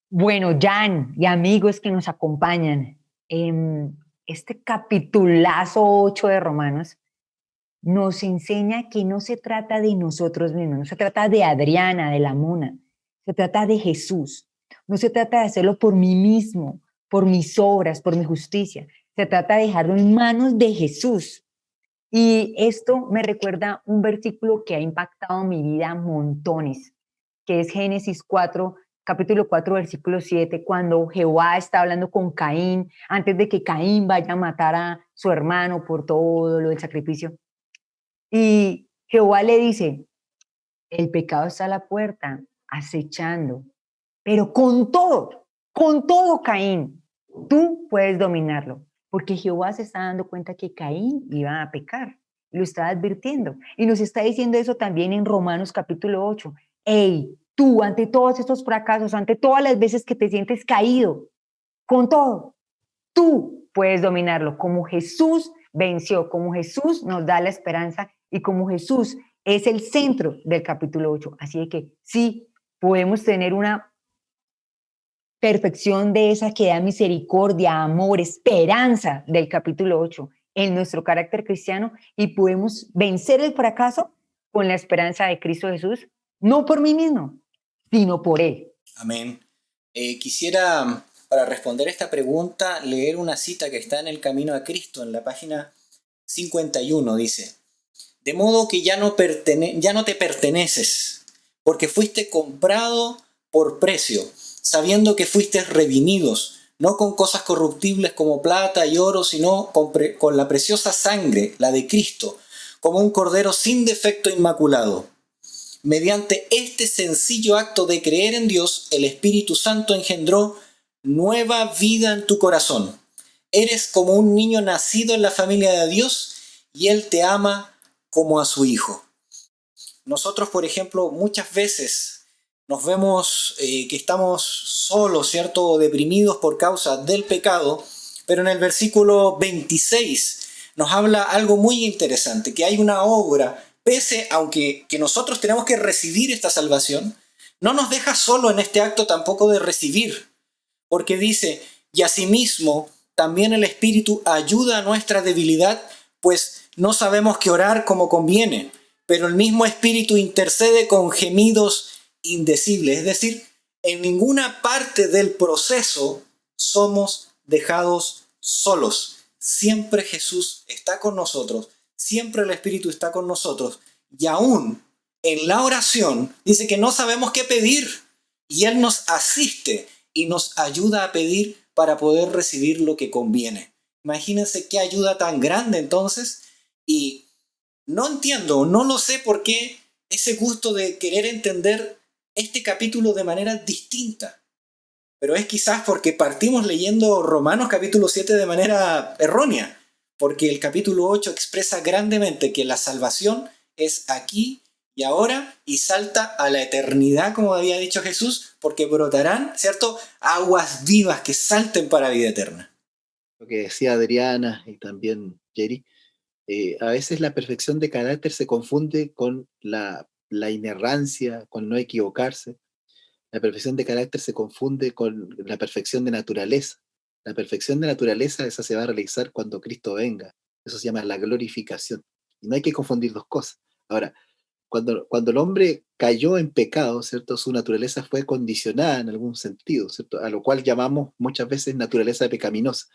[SPEAKER 2] Bueno, Jan y amigos que nos acompañan, este capitulazo 8 de Romanos nos enseña que no se trata de nosotros mismos, no se trata de Adriana, de la Mona, se trata de Jesús. No se trata de hacerlo por mí mismo, por mis obras, por mi justicia. Se trata de dejarlo en manos de Jesús. Y esto me recuerda un versículo que ha impactado mi vida montones, que es Génesis 4, capítulo 4, versículo 7, cuando Jehová está hablando con Caín, antes de que Caín vaya a matar a su hermano por todo lo del sacrificio. Y Jehová le dice, el pecado está a la puerta, acechando, pero con todo, Caín, tú puedes dominarlo, porque Jehová se está dando cuenta que Caín iba a pecar, lo está advirtiendo, y nos está diciendo eso también en Romanos capítulo 8. Hey, tú, ante todos estos fracasos, ante todas las veces que te sientes caído, con todo, tú puedes dominarlo, como Jesús venció, como Jesús nos da la esperanza y como Jesús es el centro del capítulo 8. Así que sí, podemos tener una perfección de esa que da misericordia, amor, esperanza del capítulo 8 en nuestro carácter cristiano, y podemos vencer el fracaso con la esperanza de Cristo Jesús, no por mí mismo, sino por Él.
[SPEAKER 3] Amén. Quisiera, para responder esta pregunta, leer una cita que está en el Camino a Cristo, en la página 51, dice: de modo que ya no te perteneces, porque fuiste comprado por precio, sabiendo que fuiste redimidos, no con cosas corruptibles como plata y oro, sino con la preciosa sangre, la de Cristo, como un cordero sin defecto inmaculado. Mediante este sencillo acto de creer en Dios, el Espíritu Santo engendró nueva vida en tu corazón. Eres como un niño nacido en la familia de Dios y Él te ama como a su hijo. Nosotros, por ejemplo, muchas veces nos vemos que estamos solos, ¿cierto? O deprimidos por causa del pecado, pero en el versículo 26 nos habla algo muy interesante, que hay una obra, pese aunque que nosotros tenemos que recibir esta salvación, no nos deja solo en este acto tampoco de recibir, porque dice, y asimismo también el Espíritu ayuda a nuestra debilidad, pues no sabemos qué orar como conviene, pero el mismo Espíritu intercede con gemidos indecibles. Es decir, en ninguna parte del proceso somos dejados solos. Siempre Jesús está con nosotros, siempre el Espíritu está con nosotros, y aún en la oración dice que no sabemos qué pedir, y Él nos asiste y nos ayuda a pedir para poder recibir lo que conviene. Imagínense qué ayuda tan grande entonces. Y no entiendo, no lo sé por qué ese gusto de querer entender este capítulo de manera distinta. Pero es quizás porque partimos leyendo Romanos capítulo 7 de manera errónea. Porque el capítulo 8 expresa grandemente que la salvación es aquí y ahora, y salta a la eternidad, como había dicho Jesús, porque brotarán, ¿cierto?, aguas vivas que salten para vida eterna.
[SPEAKER 4] Lo que decía Adriana y también Jerry, a veces la perfección de carácter se confunde con la inerrancia, con no equivocarse. La perfección de carácter se confunde con la perfección de naturaleza. La perfección de naturaleza, esa se va a realizar cuando Cristo venga. Eso se llama la glorificación. Y no hay que confundir dos cosas. Ahora, cuando el hombre cayó en pecado, ¿cierto? Su naturaleza fue condicionada en algún sentido, ¿cierto? A lo cual llamamos muchas veces naturaleza pecaminosa.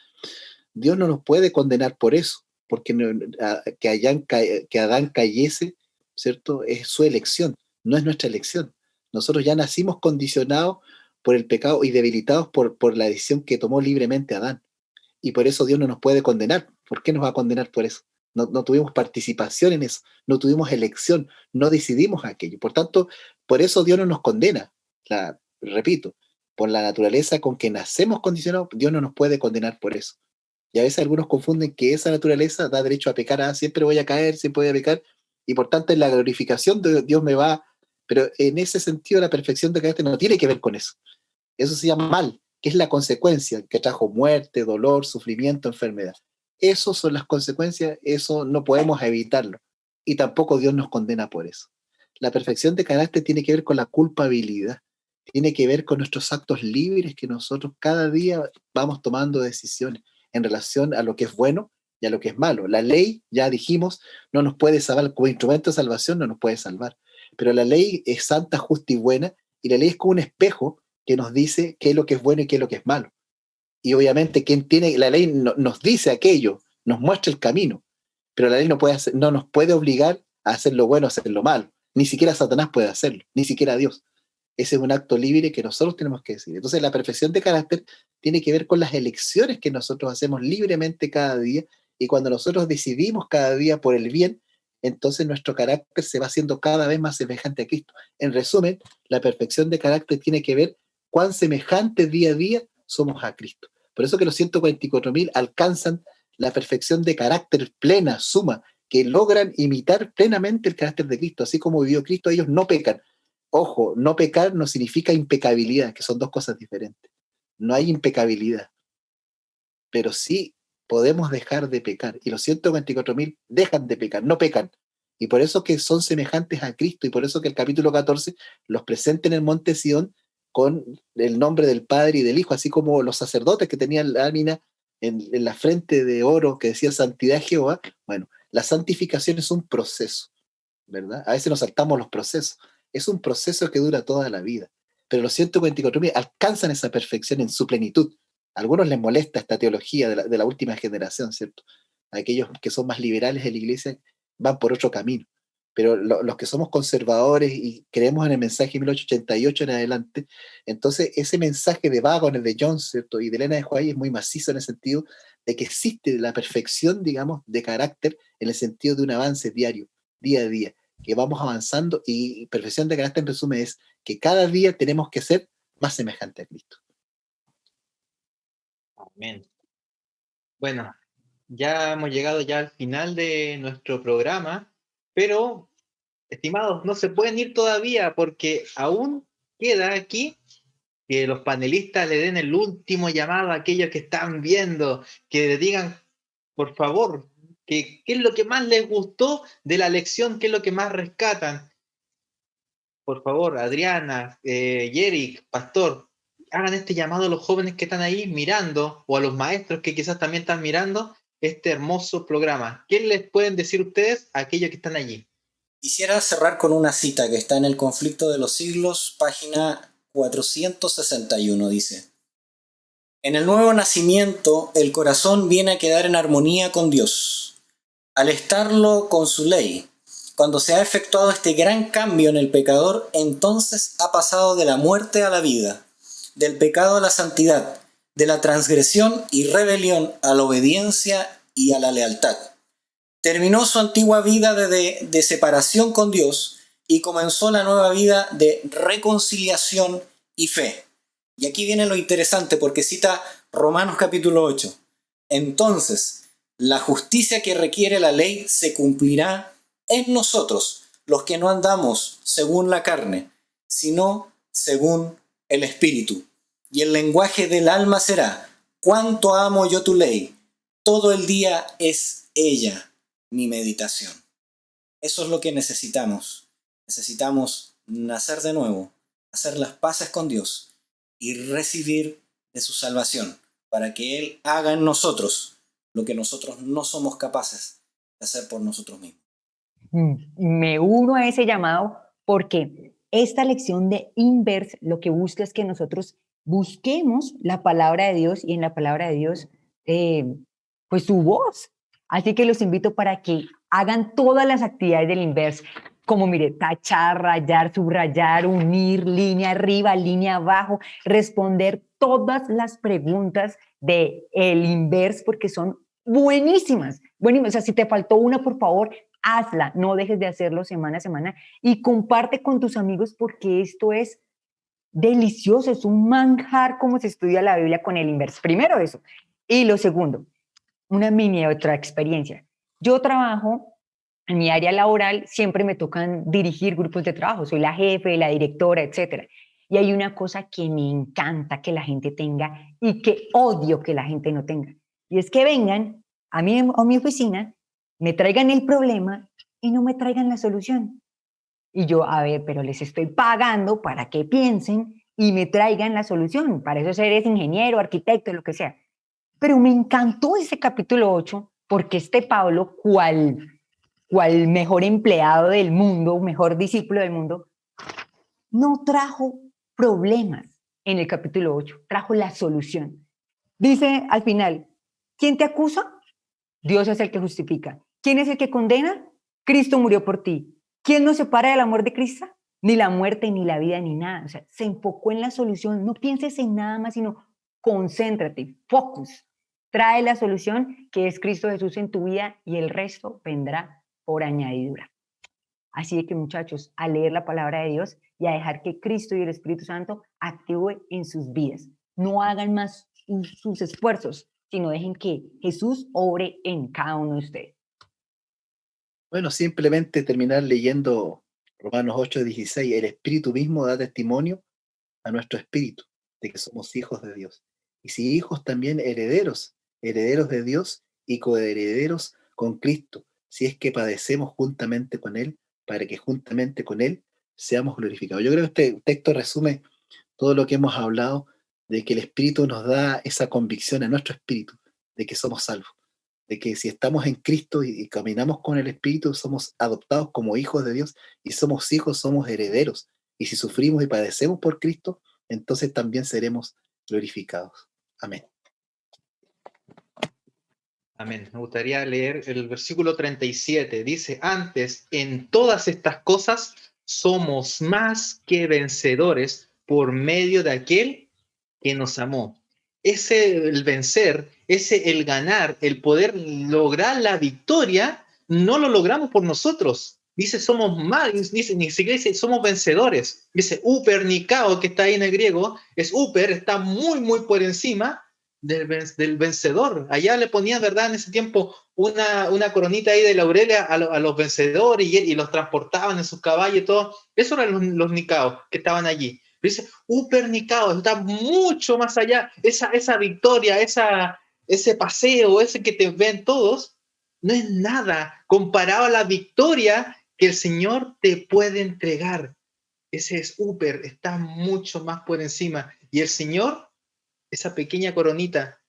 [SPEAKER 4] Dios no nos puede condenar por eso, porque que Adán cayese, ¿cierto? Es su elección, no es nuestra elección. Nosotros ya nacimos condicionados por el pecado y debilitados por la decisión que tomó libremente Adán. Y por eso Dios no nos puede condenar. ¿Por qué nos va a condenar por eso? No tuvimos participación en eso, no tuvimos elección, no decidimos aquello. Por tanto, por eso Dios no nos condena. Repito, por la naturaleza con que nacemos condicionados, Dios no nos puede condenar por eso. Y a veces algunos confunden que esa naturaleza da derecho a pecar, siempre voy a caer, siempre voy a pecar, y por tanto en la glorificación de Dios me va, pero en ese sentido la perfección de carácter no tiene que ver con eso. Eso se llama mal, que es la consecuencia que trajo muerte, dolor, sufrimiento, enfermedad. Esas son las consecuencias, eso no podemos evitarlo. Y tampoco Dios nos condena por eso. La perfección de carácter tiene que ver con la culpabilidad, tiene que ver con nuestros actos libres que nosotros cada día vamos tomando decisiones en relación a lo que es bueno y a lo que es malo. La ley, ya dijimos, no nos puede salvar, como instrumento de salvación no nos puede salvar, pero la ley es santa, justa y buena, y la ley es como un espejo que nos dice qué es lo que es bueno y qué es lo que es malo. Y obviamente la ley nos dice aquello, nos muestra el camino, pero la ley no nos puede obligar a hacer lo bueno, a hacer lo malo. Ni siquiera Satanás puede hacerlo, ni siquiera Dios. Ese es un acto libre que nosotros tenemos que decidir. Entonces la perfección de carácter tiene que ver con las elecciones que nosotros hacemos libremente cada día, y cuando nosotros decidimos cada día por el bien, entonces nuestro carácter se va haciendo cada vez más semejante a Cristo. En resumen, la perfección de carácter tiene que ver cuán semejantes día a día somos a Cristo. Por eso que los 144.000 alcanzan la perfección de carácter plena, suma, que logran imitar plenamente el carácter de Cristo. Así como vivió Cristo, ellos no pecan. Ojo, no pecar no significa impecabilidad, que son dos cosas diferentes. No hay impecabilidad, pero sí podemos dejar de pecar. Y los 124.000 dejan de pecar, no pecan. Y por eso que son semejantes a Cristo, y por eso que el capítulo 14 los presenta en el monte Sión con el nombre del Padre y del Hijo, así como los sacerdotes que tenían la lámina en la frente de oro que decía Santidad a Jehová. Bueno, la santificación es un proceso, ¿verdad? A veces nos saltamos los procesos. Es un proceso que dura toda la vida. Pero los 144.000 alcanzan esa perfección en su plenitud. A algunos les molesta esta teología de la última generación, ¿cierto? Aquellos que son más liberales de la iglesia van por otro camino. Pero los que somos conservadores y creemos en el mensaje de 1888 en adelante, entonces ese mensaje de Wagner, de Jones, ¿cierto? Y de Elena de White es muy macizo en el sentido de que existe la perfección, digamos, de carácter en el sentido de un avance diario, día a día, que vamos avanzando, y perfección de carácter en resumen es que cada día tenemos que ser más semejante a Cristo.
[SPEAKER 1] Amén. Bueno, ya hemos llegado ya al final de nuestro programa, pero, estimados, no se pueden ir todavía porque aún queda aquí que los panelistas le den el último llamado a aquellos que están viendo, que le digan, por favor, qué es lo que más les gustó de la lección, qué es lo que más rescatan. Por favor, Adriana, Yerick, Pastor, hagan este llamado a los jóvenes que están ahí mirando, o a los maestros que quizás también están mirando este hermoso programa. ¿Qué les pueden decir ustedes a aquellos que están allí?
[SPEAKER 3] Quisiera cerrar con una cita que está en El Conflicto de los Siglos, página 461, dice: En el nuevo nacimiento, el corazón viene a quedar en armonía con Dios. Al estarlo con su ley, cuando se ha efectuado este gran cambio en el pecador, entonces ha pasado de la muerte a la vida, del pecado a la santidad, de la transgresión y rebelión a la obediencia y a la lealtad. Terminó su antigua vida de separación con Dios y comenzó la nueva vida de reconciliación y fe. Y aquí viene lo interesante porque cita Romanos capítulo 8. Entonces, la justicia que requiere la ley se cumplirá en nosotros, los que no andamos según la carne, sino según el Espíritu. Y el lenguaje del alma será: cuánto amo yo tu ley, todo el día es ella mi meditación. Eso es lo que necesitamos. Necesitamos nacer de nuevo, hacer las paces con Dios y recibir de su salvación, para que Él haga en nosotros lo que nosotros no somos capaces de hacer por nosotros mismos.
[SPEAKER 2] Me uno a ese llamado porque esta lección de Inverse lo que busca es que nosotros busquemos la palabra de Dios y en la palabra de Dios, pues su voz. Así que los invito para que hagan todas las actividades del Inverse, como mire, tachar, rayar, subrayar, unir, línea arriba, línea abajo, responder todas las preguntas del Inverse porque son buenísimas. Buenísimas. O sea, si te faltó una, por favor, hazla, no dejes de hacerlo semana a semana y comparte con tus amigos porque esto es delicioso, es un manjar como se estudia la Biblia con el Inverse. Primero eso. Y lo segundo, una mini otra experiencia. Yo trabajo en mi área laboral, siempre me tocan dirigir grupos de trabajo, soy la jefe, la directora, etcétera. Y hay una cosa que me encanta que la gente tenga y que odio que la gente no tenga. Y es que vengan a mi oficina, me traigan el problema y no me traigan la solución. Y yo, a ver, pero les estoy pagando para que piensen y me traigan la solución. Para eso eres ingeniero, arquitecto, lo que sea. Pero me encantó ese capítulo 8 porque este Pablo, cual mejor empleado del mundo, mejor discípulo del mundo, no trajo problemas en el capítulo 8, trajo la solución. Dice al final, ¿quién te acusa? Dios es el que justifica. ¿Quién es el que condena? Cristo murió por ti. ¿Quién nos separa del amor de Cristo? Ni la muerte, ni la vida, ni nada. O sea, se enfocó en la solución. No pienses en nada más, sino concéntrate, focus. Trae la solución que es Cristo Jesús en tu vida y el resto vendrá por añadidura. Así que muchachos, a leer la palabra de Dios y a dejar que Cristo y el Espíritu Santo actúe en sus vidas. No hagan más sus esfuerzos, sino dejen que Jesús obre en cada uno de ustedes.
[SPEAKER 4] Bueno, simplemente terminar leyendo Romanos 8:16. El Espíritu mismo da testimonio a nuestro espíritu de que somos hijos de Dios. Y si hijos, también herederos, herederos de Dios y coherederos con Cristo, si es que padecemos juntamente con Él, para que juntamente con Él seamos glorificados. Yo creo que este texto resume todo lo que hemos hablado, de que el Espíritu nos da esa convicción a nuestro espíritu de que somos salvos, de que si estamos en Cristo y caminamos con el Espíritu, somos adoptados como hijos de Dios, y somos hijos, somos herederos. Y si sufrimos y padecemos por Cristo, entonces también seremos glorificados. Amén.
[SPEAKER 1] Amén. Me gustaría leer el versículo 37. Dice, antes, en todas estas cosas somos más que vencedores por medio de aquel que nos amó. Ese, el vencer, ese, el ganar, el poder lograr la victoria, no lo logramos por nosotros. Dice, somos más, dice, ni siquiera dice, somos vencedores. Dice, upernicao, que está ahí en el griego, es uper, está muy, muy por encima del vencedor. Allá le ponían, ¿verdad? En ese tiempo una coronita ahí de laurel a los vencedores y los transportaban en sus caballos y todo. Eso eran los nicaos que estaban allí. Pero dice, upernicao, está mucho más allá. Esa victoria, ese paseo, ese que te ven todos, no es nada comparado a la victoria que el Señor te puede entregar. Ese es uper, está mucho más por encima. Y el Señor, esa pequeña coronita,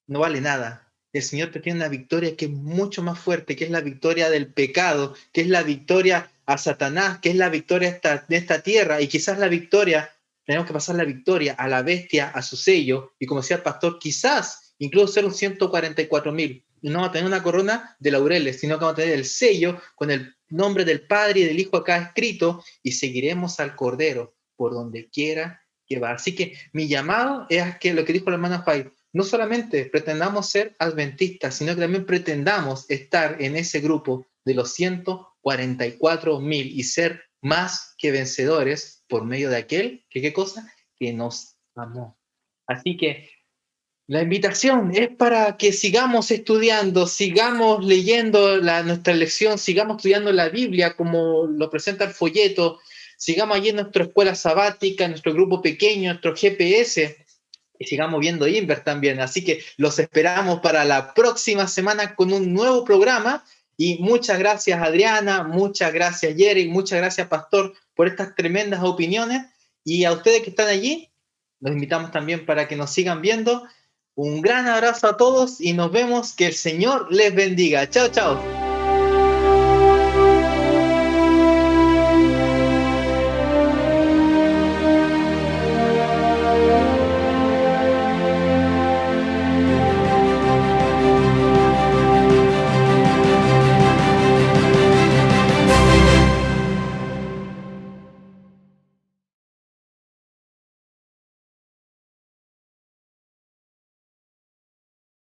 [SPEAKER 1] no vale nada. El Señor te tiene una victoria que es mucho más fuerte, que es la victoria del pecado, que es la victoria a Satanás, que es la victoria de esta tierra, y quizás la victoria, tenemos que pasar la victoria a la bestia, a su sello, y como decía el pastor, quizás incluso ser un 144,000. Y no vamos a tener una corona de laureles, sino que vamos a tener el sello con el nombre del Padre y del Hijo acá escrito, y seguiremos al Cordero por donde quiera que va. Así que mi llamado es que lo que dijo la hermana Fay, no solamente pretendamos ser adventistas, sino que también pretendamos estar en ese grupo de los 144,000 y ser más que vencedores por medio de aquel que, ¿qué cosa? Que nos amó. Así que la invitación es para que sigamos estudiando, sigamos leyendo nuestra lección, sigamos estudiando la Biblia como lo presenta el folleto, sigamos allí en nuestra escuela sabática, en nuestro grupo pequeño, nuestro GPS, y sigamos viendo Inver también. Así que los esperamos para la próxima semana con un nuevo programa. Y muchas gracias, Adriana, muchas gracias, Jerry, muchas gracias, Pastor, por estas tremendas opiniones. Y a ustedes que están allí, los invitamos también para que nos sigan viendo. Un gran abrazo a todos y nos vemos. Que el Señor les bendiga. Chao, chao.